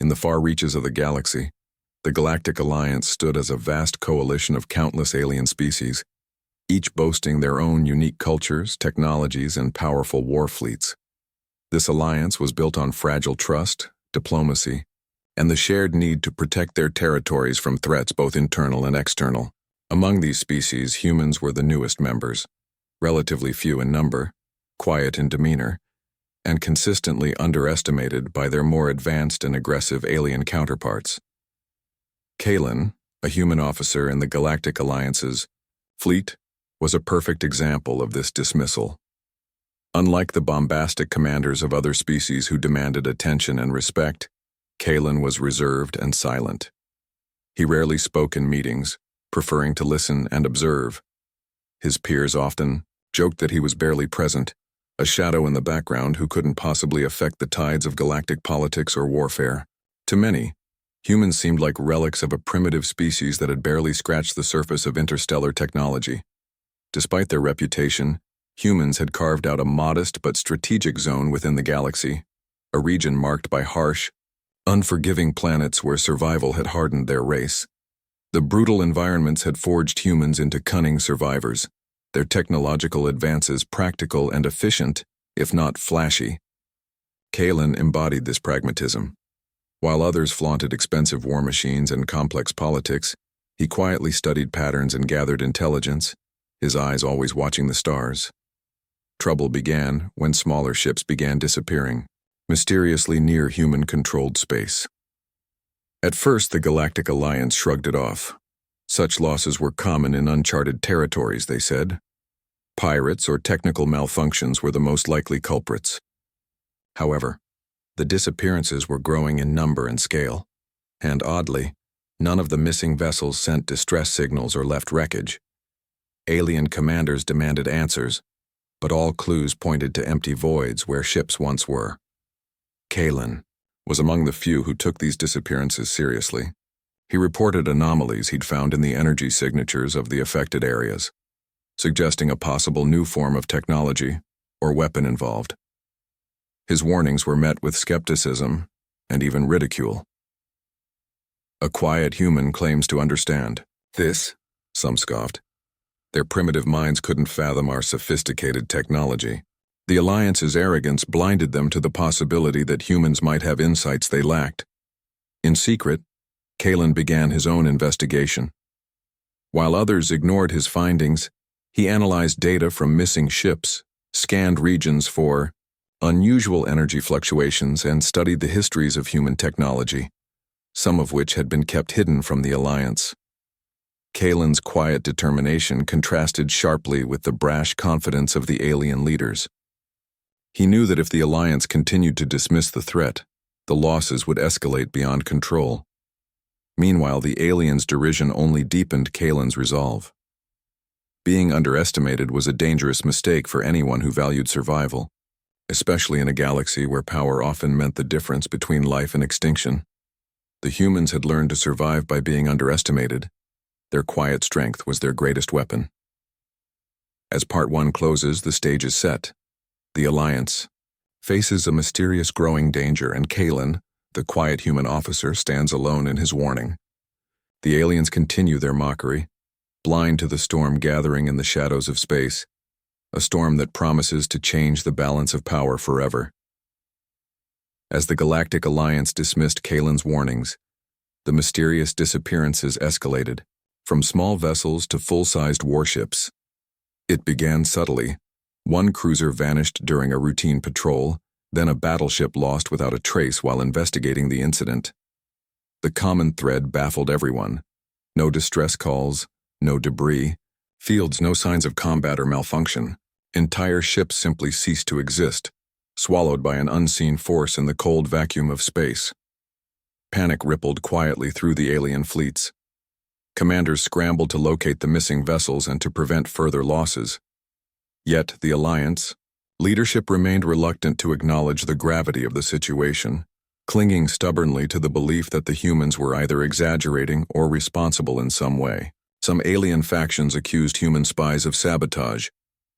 In the far reaches of the galaxy, the Galactic Alliance stood as a vast coalition of countless alien species, each boasting their own unique cultures, technologies, and powerful war fleets. This alliance was built on fragile trust, diplomacy, and the shared need to protect their territories from threats both internal and external. Among these species, humans were the newest members, relatively few in number, quiet in demeanor, and consistently underestimated by their more advanced and aggressive alien counterparts. Kalen, a human officer in the Galactic Alliance's fleet, was a perfect example of this dismissal. Unlike the bombastic commanders of other species who demanded attention and respect, Kalen was reserved and silent. He rarely spoke in meetings, preferring to listen and observe. His peers often joked that he was barely present, a shadow in the background who couldn't possibly affect the tides of galactic politics or warfare. To many, humans seemed like relics of a primitive species that had barely scratched the surface of interstellar technology. Despite their reputation, humans had carved out a modest but strategic zone within the galaxy, a region marked by harsh, unforgiving planets where survival had hardened their race. The brutal environments had forged humans into cunning survivors, their technological advances practical and efficient, if not flashy. Kalen embodied this pragmatism. While others flaunted expensive war machines and complex politics, he quietly studied patterns and gathered intelligence, his eyes always watching the stars. Trouble began when smaller ships began disappearing, mysteriously near human-controlled space. At first, the Galactic Alliance shrugged it off. Such losses were common in uncharted territories, they said. Pirates or technical malfunctions were the most likely culprits. However, the disappearances were growing in number and scale, and oddly, none of the missing vessels sent distress signals or left wreckage. Alien commanders demanded answers, but all clues pointed to empty voids where ships once were. Kalen was among the few who took these disappearances seriously. He reported anomalies he'd found in the energy signatures of the affected areas, suggesting a possible new form of technology or weapon involved. His warnings were met with skepticism and even ridicule. A quiet human claims to understand this, some scoffed. Their primitive minds couldn't fathom our sophisticated technology. The Alliance's arrogance blinded them to the possibility that humans might have insights they lacked. In secret, Kalen began his own investigation. While others ignored his findings, he analyzed data from missing ships, scanned regions for unusual energy fluctuations, and studied the histories of human technology, some of which had been kept hidden from the Alliance. Kalen's quiet determination contrasted sharply with the brash confidence of the alien leaders. He knew that if the Alliance continued to dismiss the threat, the losses would escalate beyond control. Meanwhile, the aliens' derision only deepened Kalen's resolve. Being underestimated was a dangerous mistake for anyone who valued survival, especially in a galaxy where power often meant the difference between life and extinction. The humans had learned to survive by being underestimated. Their quiet strength was their greatest weapon. As Part 1 closes, the stage is set. The Alliance faces a mysterious growing danger, and Kalen, the quiet human officer, stands alone in his warning. The aliens continue their mockery, blind to the storm gathering in the shadows of space, a storm that promises to change the balance of power forever. As the Galactic Alliance dismissed Kalen's warnings, the mysterious disappearances escalated, from small vessels to full-sized warships. It began subtly. One cruiser vanished during a routine patrol, then a battleship lost without a trace while investigating the incident. The common thread baffled everyone. No distress calls, no debris, fields, no signs of combat or malfunction. Entire ships simply ceased to exist, swallowed by an unseen force in the cold vacuum of space. Panic rippled quietly through the alien fleets. Commanders scrambled to locate the missing vessels and to prevent further losses. Yet, the Alliance leadership remained reluctant to acknowledge the gravity of the situation, clinging stubbornly to the belief that the humans were either exaggerating or responsible in some way. Some alien factions accused human spies of sabotage,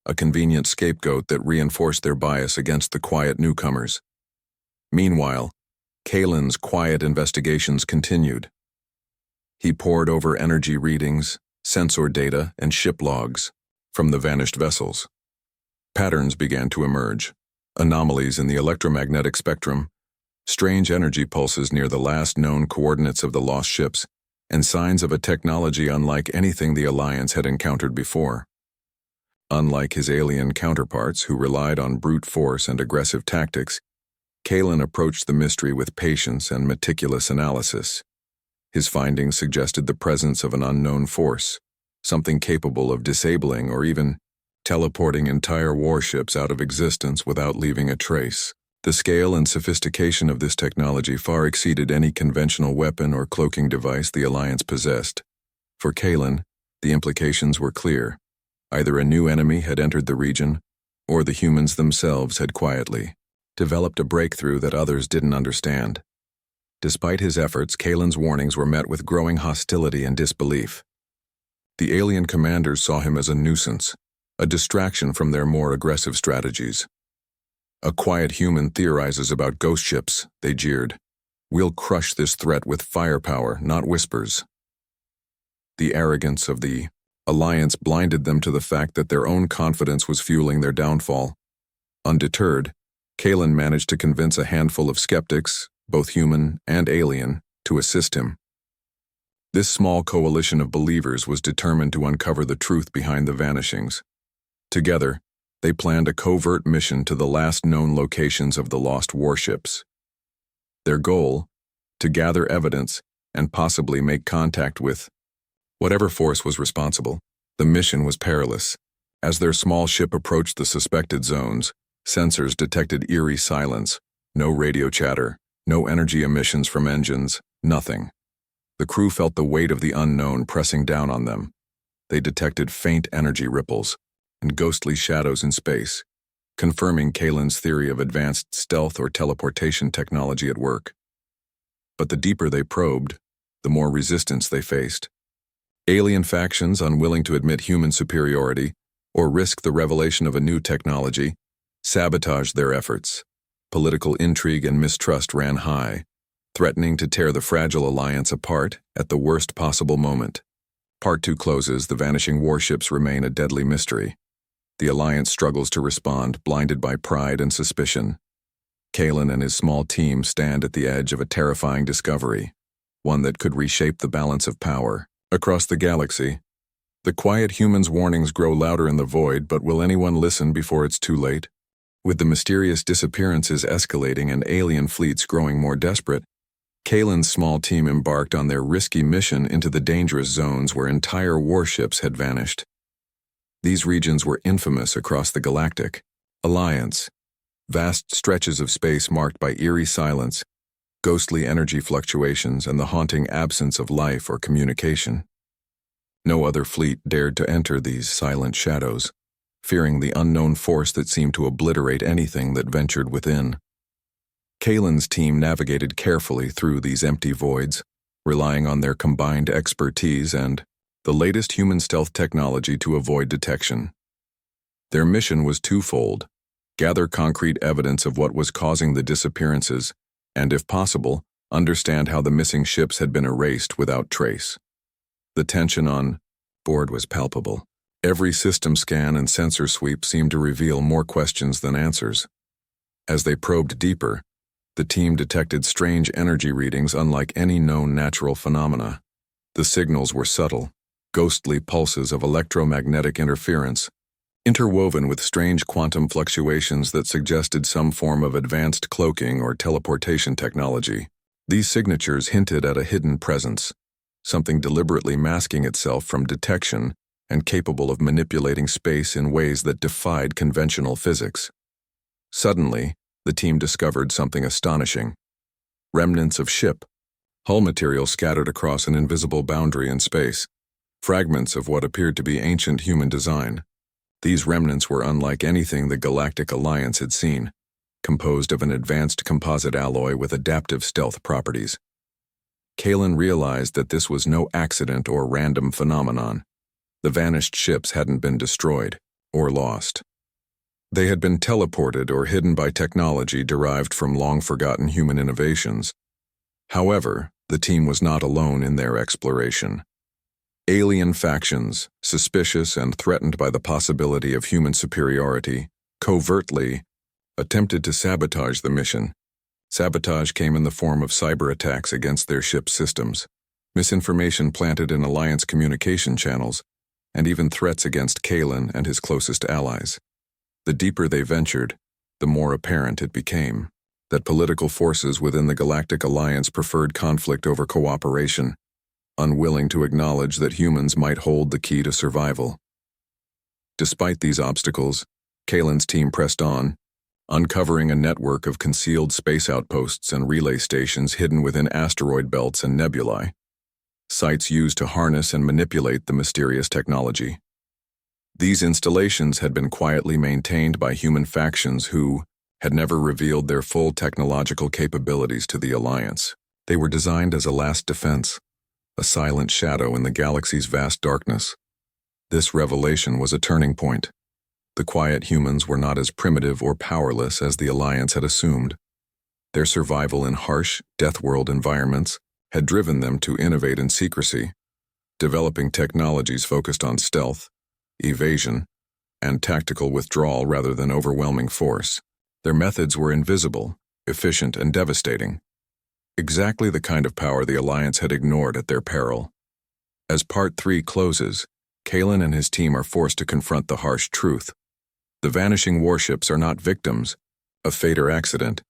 a convenient scapegoat that reinforced their bias against the quiet newcomers. Meanwhile, Kalen's quiet investigations continued. He pored over energy readings, sensor data, and ship logs from the vanished vessels. Patterns began to emerge: anomalies in the electromagnetic spectrum, strange energy pulses near the last known coordinates of the lost ships, and signs of a technology unlike anything the Alliance had encountered before. Unlike his alien counterparts, who relied on brute force and aggressive tactics, Kalen approached the mystery with patience and meticulous analysis. His findings suggested the presence of an unknown force, something capable of disabling or even teleporting entire warships out of existence without leaving a trace. The scale and sophistication of this technology far exceeded any conventional weapon or cloaking device the Alliance possessed. For Kalen, the implications were clear. Either a new enemy had entered the region, or the humans themselves had quietly developed a breakthrough that others didn't understand. Despite his efforts, Kalen's warnings were met with growing hostility and disbelief. The alien commanders saw him as a nuisance, a distraction from their more aggressive strategies. "A quiet human theorizes about ghost ships," they jeered. "We'll crush this threat with firepower, not whispers." The arrogance of the Alliance blinded them to the fact that their own confidence was fueling their downfall. Undeterred, Kalen managed to convince a handful of skeptics, both human and alien, to assist him. This small coalition of believers was determined to uncover the truth behind the vanishings. Together, they planned a covert mission to the last known locations of the lost warships. Their goal: to gather evidence and possibly make contact with whatever force was responsible. The mission was perilous. As their small ship approached the suspected zones, sensors detected eerie silence: no radio chatter, no energy emissions from engines, nothing. The crew felt the weight of the unknown pressing down on them. They detected faint energy ripples and ghostly shadows in space, confirming Kalen's theory of advanced stealth or teleportation technology at work. But the deeper they probed, the more resistance they faced. Alien factions unwilling to admit human superiority or risk the revelation of a new technology sabotaged their efforts. Political intrigue and mistrust ran high, threatening to tear the fragile alliance apart at the worst possible moment. Part 2 closes. The vanishing warships remain a deadly mystery. The alliance struggles to respond, blinded by pride and suspicion. Kalen and his small team stand at the edge of a terrifying discovery, one that could reshape the balance of power. Across the galaxy, the quiet humans' warnings grow louder in the void, but will anyone listen before it's too late? With the mysterious disappearances escalating and alien fleets growing more desperate, Kalen's small team embarked on their risky mission into the dangerous zones where entire warships had vanished. These regions were infamous across the Galactic Alliance, vast stretches of space marked by eerie silence, ghostly energy fluctuations, and the haunting absence of life or communication. No other fleet dared to enter these silent shadows, fearing the unknown force that seemed to obliterate anything that ventured within. Kalen's team navigated carefully through these empty voids, relying on their combined expertise and the latest human stealth technology to avoid detection. Their mission was twofold: gather concrete evidence of what was causing the disappearances, and, if possible, understand how the missing ships had been erased without trace. The tension on board was palpable. Every system scan and sensor sweep seemed to reveal more questions than answers. As they probed deeper, the team detected strange energy readings unlike any known natural phenomena. The signals were subtle, ghostly pulses of electromagnetic interference, interwoven with strange quantum fluctuations that suggested some form of advanced cloaking or teleportation technology. These signatures hinted at a hidden presence, something deliberately masking itself from detection and capable of manipulating space in ways that defied conventional physics. Suddenly, the team discovered something astonishing: remnants of ship, hull material scattered across an invisible boundary in space, fragments of what appeared to be ancient human design. These remnants were unlike anything the Galactic Alliance had seen, composed of an advanced composite alloy with adaptive stealth properties. Kalen realized that this was no accident or random phenomenon. The vanished ships hadn't been destroyed or lost. They had been teleported or hidden by technology derived from long-forgotten human innovations. However, the team was not alone in their exploration. Alien factions, suspicious and threatened by the possibility of human superiority, covertly attempted to sabotage the mission. Sabotage came in the form of cyber attacks against their ship's systems, misinformation planted in Alliance communication channels, and even threats against Kalen and his closest allies. The deeper they ventured, the more apparent it became that political forces within the Galactic Alliance preferred conflict over cooperation, unwilling to acknowledge that humans might hold the key to survival. Despite these obstacles, Kalen's team pressed on, uncovering a network of concealed space outposts and relay stations hidden within asteroid belts and nebulae, sites used to harness and manipulate the mysterious technology. These installations had been quietly maintained by human factions who had never revealed their full technological capabilities to the Alliance. They were designed as a last defense, a silent shadow in the galaxy's vast darkness. This revelation was a turning point. The quiet humans were not as primitive or powerless as the Alliance had assumed. Their survival in harsh, death-world environments had driven them to innovate in secrecy, developing technologies focused on stealth, evasion, and tactical withdrawal rather than overwhelming force. Their methods were invisible, efficient, and devastating. Exactly the kind of power the Alliance had ignored at their peril. As Part 3 closes, Kalen and his team are forced to confront the harsh truth. The vanishing warships are not victims of fate or accident,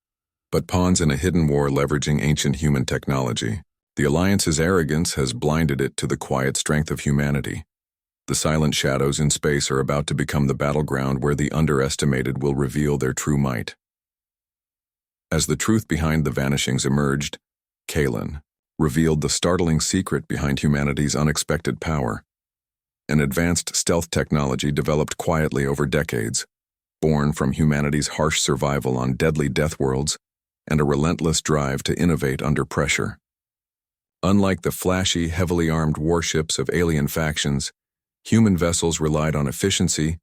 but pawns in a hidden war leveraging ancient human technology. The Alliance's arrogance has blinded it to the quiet strength of humanity. The silent shadows in space are about to become the battleground where the underestimated will reveal their true might. As the truth behind the vanishings emerged, Kalen revealed the startling secret behind humanity's unexpected power. An advanced stealth technology developed quietly over decades, born from humanity's harsh survival on deadly death worlds and a relentless drive to innovate under pressure. Unlike the flashy, heavily armed warships of alien factions, human vessels relied on efficiency,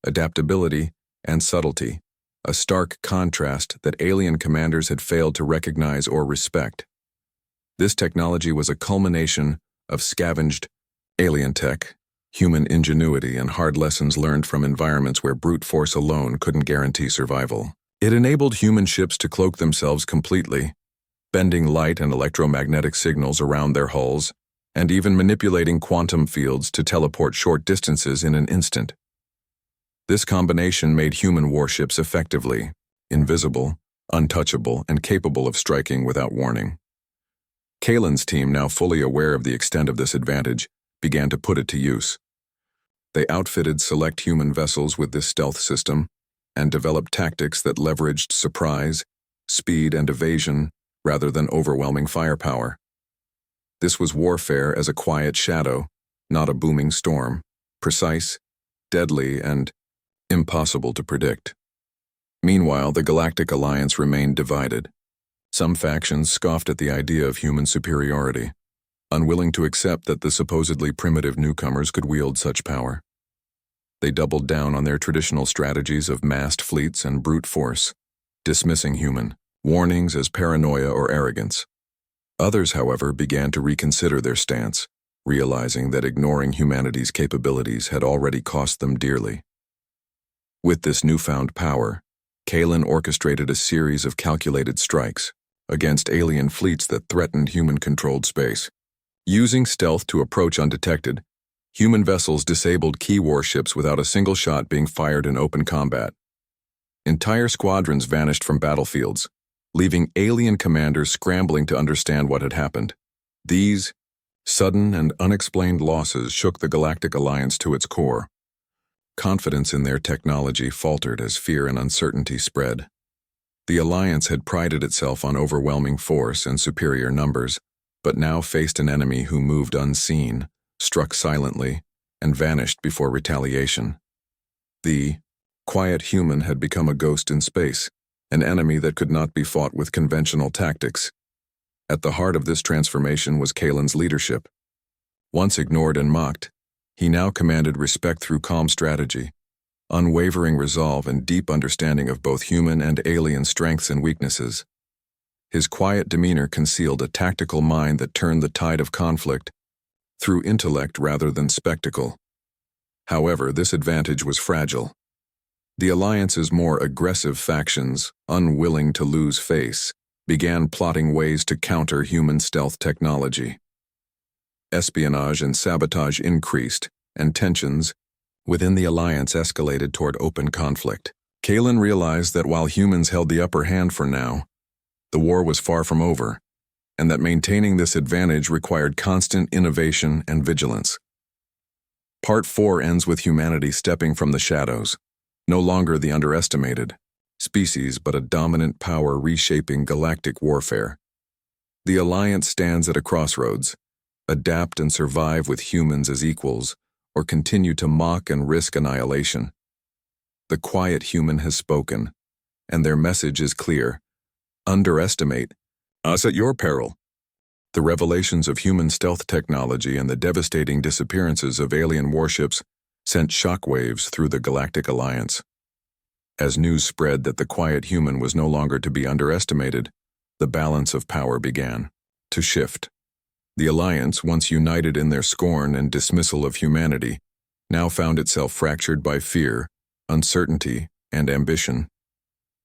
adaptability, and subtlety, a stark contrast that alien commanders had failed to recognize or respect. This technology was a culmination of scavenged alien tech, human ingenuity, and hard lessons learned from environments where brute force alone couldn't guarantee survival. It enabled human ships to cloak themselves completely, bending light and electromagnetic signals around their hulls, and even manipulating quantum fields to teleport short distances in an instant. This combination made human warships effectively invisible, untouchable, and capable of striking without warning. Kalen's team, now fully aware of the extent of this advantage, began to put it to use. They outfitted select human vessels with this stealth system and developed tactics that leveraged surprise, speed, and evasion rather than overwhelming firepower. This was warfare as a quiet shadow, not a booming storm, precise, deadly, and impossible to predict. Meanwhile, the Galactic Alliance remained divided. Some factions scoffed at the idea of human superiority, unwilling to accept that the supposedly primitive newcomers could wield such power. They doubled down on their traditional strategies of massed fleets and brute force, dismissing human warnings as paranoia or arrogance. Others, however, began to reconsider their stance, realizing that ignoring humanity's capabilities had already cost them dearly. With this newfound power, Kalen orchestrated a series of calculated strikes against alien fleets that threatened human-controlled space. Using stealth to approach undetected, human vessels disabled key warships without a single shot being fired in open combat. Entire squadrons vanished from battlefields, leaving alien commanders scrambling to understand what had happened. These sudden and unexplained losses shook the Galactic Alliance to its core. Confidence in their technology faltered as fear and uncertainty spread. The Alliance had prided itself on overwhelming force and superior numbers, but now faced an enemy who moved unseen, struck silently, and vanished before retaliation. The quiet human had become a ghost in space, an enemy that could not be fought with conventional tactics. At the heart of this transformation was Kalen's leadership. Once ignored and mocked, he now commanded respect through calm strategy, unwavering resolve and deep understanding of both human and alien strengths and weaknesses. His quiet demeanor concealed a tactical mind that turned the tide of conflict through intellect rather than spectacle. However, this advantage was fragile. The Alliance's more aggressive factions, unwilling to lose face, began plotting ways to counter human stealth technology. Espionage and sabotage increased, and tensions within the Alliance escalated toward open conflict. Kalen realized that while humans held the upper hand for now, the war was far from over, and that maintaining this advantage required constant innovation and vigilance. Part 4 ends with humanity stepping from the shadows, no longer the underestimated species but a dominant power reshaping galactic warfare. The Alliance stands at a crossroads: adapt and survive with humans as equals, or continue to mock and risk annihilation. The quiet human has spoken, and their message is clear: underestimate us at your peril. The revelations of human stealth technology and the devastating disappearances of alien warships sent shockwaves through the Galactic Alliance. As news spread that the quiet human was no longer to be underestimated, the balance of power began to shift. The Alliance, once united in their scorn and dismissal of humanity, now found itself fractured by fear, uncertainty, and ambition.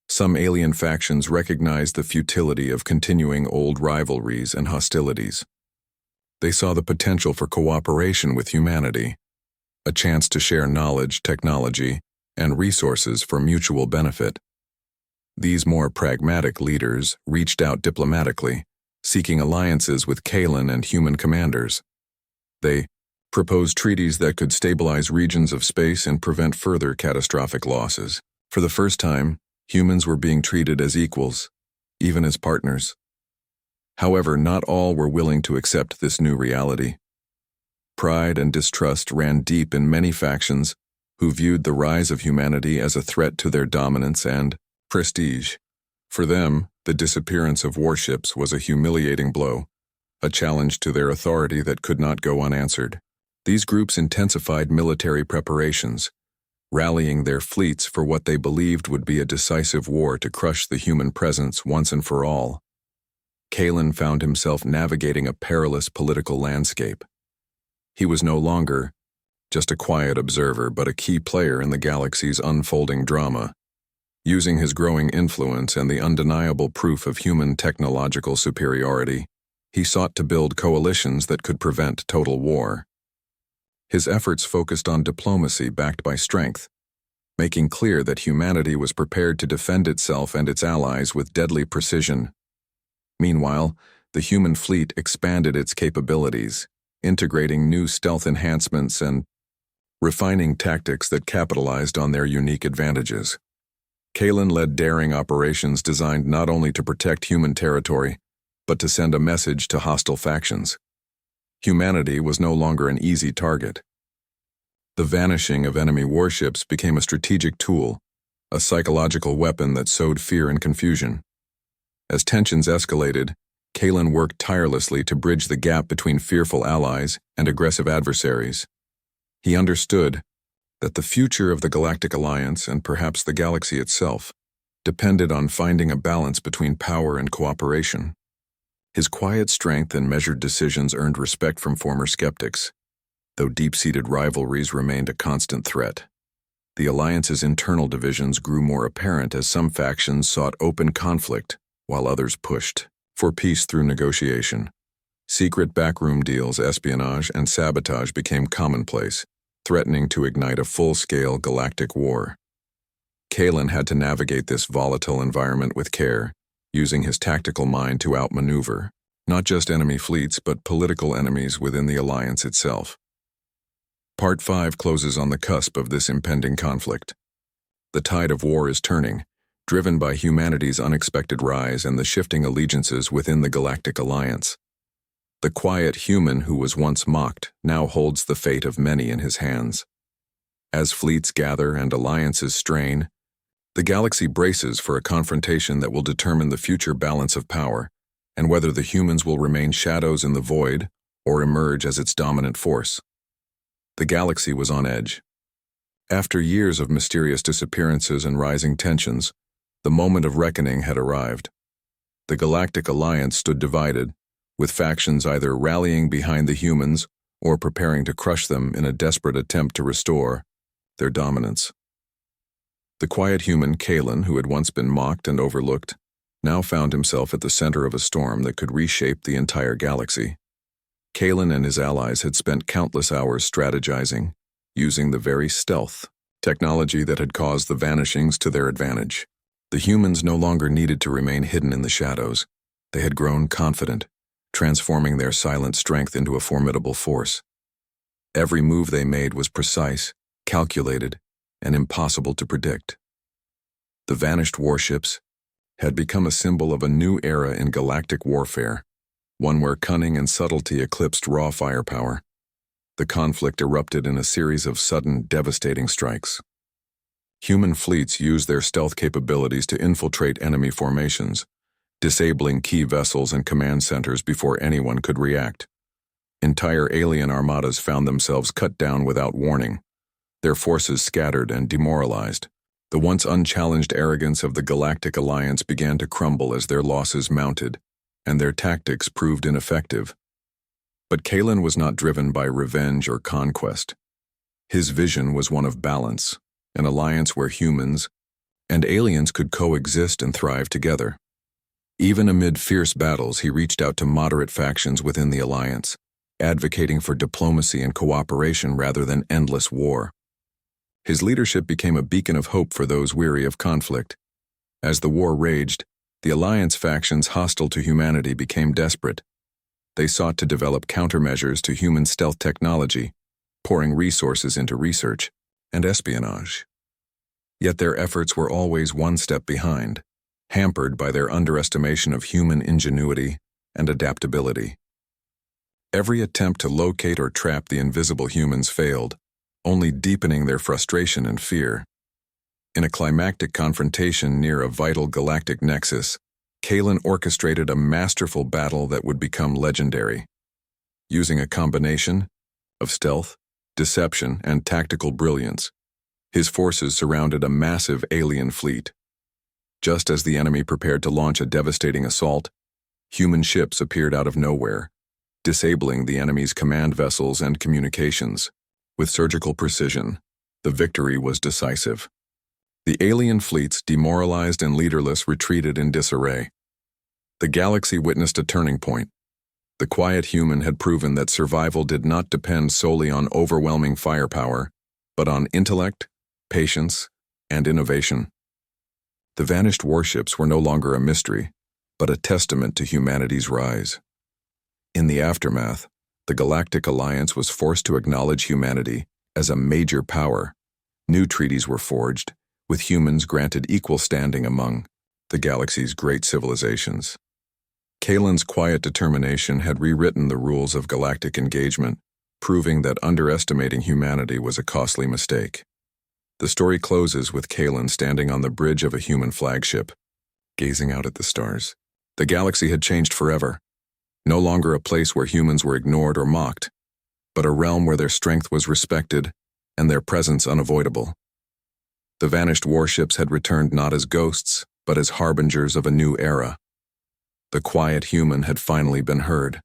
Some alien factions recognized the futility of continuing old rivalries and hostilities. They saw the potential for cooperation with humanity, a chance to share knowledge, technology, and resources for mutual benefit. These more pragmatic leaders reached out diplomatically, seeking alliances with Kalen and human commanders. They proposed treaties that could stabilize regions of space and prevent further catastrophic losses. For the first time, humans were being treated as equals, even as partners. However, not all were willing to accept this new reality. Pride and distrust ran deep in many factions who viewed the rise of humanity as a threat to their dominance and prestige. For them, the disappearance of warships was a humiliating blow, a challenge to their authority that could not go unanswered. These groups intensified military preparations, rallying their fleets for what they believed would be a decisive war to crush the human presence once and for all. Kalen found himself navigating a perilous political landscape. He was no longer just a quiet observer, but a key player in the galaxy's unfolding drama. Using his growing influence and the undeniable proof of human technological superiority, he sought to build coalitions that could prevent total war. His efforts focused on diplomacy backed by strength, making clear that humanity was prepared to defend itself and its allies with deadly precision. Meanwhile, the human fleet expanded its capabilities, integrating new stealth enhancements and refining tactics that capitalized on their unique advantages. Kalen led daring operations designed not only to protect human territory, but to send a message to hostile factions. Humanity was no longer an easy target. The vanishing of enemy warships became a strategic tool, a psychological weapon that sowed fear and confusion. As tensions escalated, Kalen worked tirelessly to bridge the gap between fearful allies and aggressive adversaries. He understood that the future of the Galactic Alliance, and perhaps the galaxy itself, depended on finding a balance between power and cooperation. His quiet strength and measured decisions earned respect from former skeptics, though deep-seated rivalries remained a constant threat. The Alliance's internal divisions grew more apparent as some factions sought open conflict, while others pushed for peace through negotiation. Secret backroom deals, espionage, and sabotage became commonplace, threatening to ignite a full-scale galactic war. Kalen had to navigate this volatile environment with care, using his tactical mind to outmaneuver not just enemy fleets but political enemies within the Alliance itself. Part 5 closes on the cusp of this impending conflict. The tide of war is turning, driven by humanity's unexpected rise and the shifting allegiances within the Galactic Alliance. The quiet human who was once mocked now holds the fate of many in his hands. As fleets gather and alliances strain, the galaxy braces for a confrontation that will determine the future balance of power, and whether the humans will remain shadows in the void or emerge as its dominant force. The galaxy was on edge. After years of mysterious disappearances and rising tensions, the moment of reckoning had arrived. The Galactic Alliance stood divided, with factions either rallying behind the humans or preparing to crush them in a desperate attempt to restore their dominance. The quiet human Kalen, who had once been mocked and overlooked, now found himself at the center of a storm that could reshape the entire galaxy. Kalen and his allies had spent countless hours strategizing, using the very stealth technology that had caused the vanishings to their advantage. The humans no longer needed to remain hidden in the shadows. They had grown confident, transforming their silent strength into a formidable force. Every move they made was precise, calculated, and impossible to predict. The vanished warships had become a symbol of a new era in galactic warfare, one where cunning and subtlety eclipsed raw firepower. The conflict erupted in a series of sudden, devastating strikes. Human fleets used their stealth capabilities to infiltrate enemy formations, disabling key vessels and command centers before anyone could react. Entire alien armadas found themselves cut down without warning, their forces scattered and demoralized. The once unchallenged arrogance of the Galactic Alliance began to crumble as their losses mounted, and their tactics proved ineffective. But Kalen was not driven by revenge or conquest. His vision was one of balance, an alliance where humans and aliens could coexist and thrive together. Even amid fierce battles, he reached out to moderate factions within the alliance, advocating for diplomacy and cooperation rather than endless war. His leadership became a beacon of hope for those weary of conflict. As the war raged, the alliance factions hostile to humanity became desperate. They sought to develop countermeasures to human stealth technology, pouring resources into research and espionage. Yet their efforts were always one step behind, hampered by their underestimation of human ingenuity and adaptability. Every attempt to locate or trap the invisible humans failed, only deepening their frustration and fear. In a climactic confrontation near a vital galactic nexus, Kalen orchestrated a masterful battle that would become legendary. Using a combination of stealth, deception, and tactical brilliance, his forces surrounded a massive alien fleet. Just as the enemy prepared to launch a devastating assault, human ships appeared out of nowhere, disabling the enemy's command vessels and communications. With surgical precision, the victory was decisive. The alien fleets, demoralized and leaderless, retreated in disarray. The galaxy witnessed a turning point. The quiet human had proven that survival did not depend solely on overwhelming firepower, but on intellect, patience, and innovation. The vanished warships were no longer a mystery, but a testament to humanity's rise. In the aftermath, the Galactic Alliance was forced to acknowledge humanity as a major power. New treaties were forged, with humans granted equal standing among the galaxy's great civilizations. Kalen's quiet determination had rewritten the rules of galactic engagement, proving that underestimating humanity was a costly mistake. The story closes with Kalen standing on the bridge of a human flagship, gazing out at the stars. The galaxy had changed forever, no longer a place where humans were ignored or mocked, but a realm where their strength was respected and their presence unavoidable. The vanished warships had returned not as ghosts, but as harbingers of a new era. The quiet human had finally been heard.